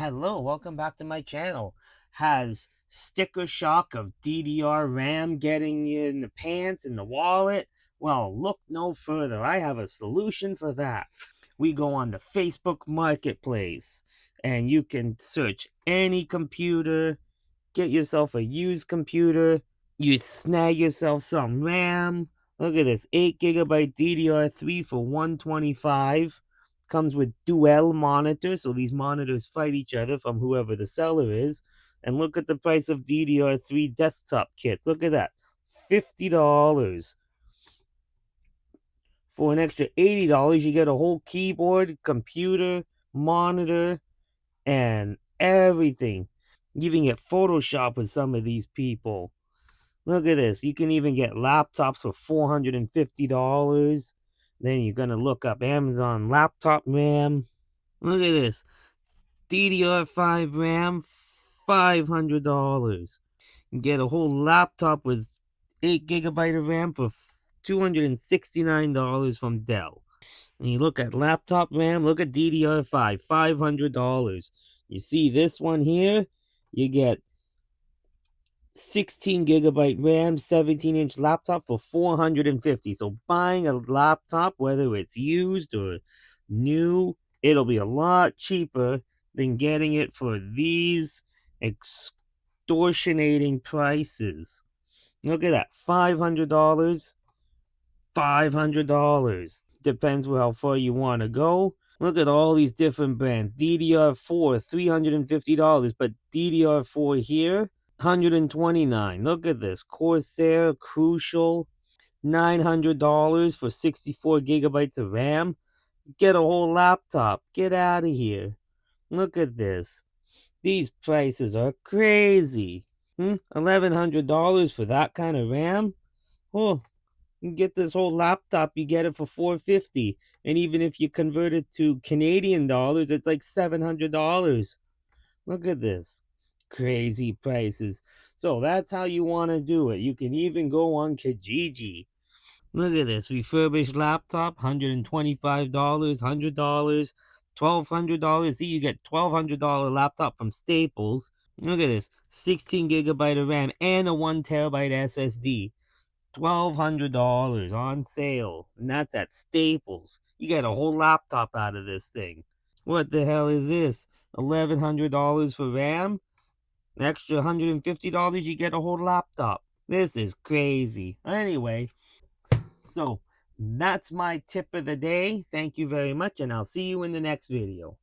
Hello, welcome back to my channel. Has sticker shock of DDR RAM getting you in the pants, in the wallet? Well, look no further. I have a solution for that. We go on the Facebook Marketplace and you can search any computer, get yourself a used computer, you snag yourself some RAM. Look at this, 8 GB DDR3 for 125. Comes with dual monitors, so these monitors fight each other from whoever the seller is. And look at the price of DDR3 desktop kits. Look at that, $50. For an extra $80, you get a whole keyboard, computer, monitor, and everything. You even get Photoshop with some of these people. Look at this. You can even get laptops for $450. Then you're going to look up Amazon laptop RAM. Look at this. DDR5 RAM, $500. You get a whole laptop with 8 GB of RAM for $269 from Dell. And you look at laptop RAM, look at DDR5, $500. You see this one here, you get 16 GB RAM, 17-inch laptop for $450. So buying a laptop, whether it's used or new, it'll be a lot cheaper than getting it for these extortionating prices. Look at that, $500, $500. Depends how far you want to go. Look at all these different brands. DDR4, $350, but DDR4 here, $129. Look at this. Corsair Crucial, $900 for 64 gigabytes of RAM. Get a whole laptop. Get out of here. Look at this. These prices are crazy. $1,100 for that kind of RAM? Oh, you get this whole laptop, you get it for $450. And even if you convert it to Canadian dollars, it's like $700. Look at this. Crazy prices. So that's how you want to do it. You can even go on Kijiji. Look at this. Refurbished laptop, $125, $100, $1,200. See, you get $1,200 laptop from Staples. Look at this. 16 GB of RAM and a 1 TB SSD. $1,200 on sale. And that's at Staples. You get a whole laptop out of this thing. What the hell is this? $1,100 for RAM? An extra $150, you get a whole laptop. This is crazy. Anyway, so that's my tip of the day. Thank you very much, and I'll see you in the next video.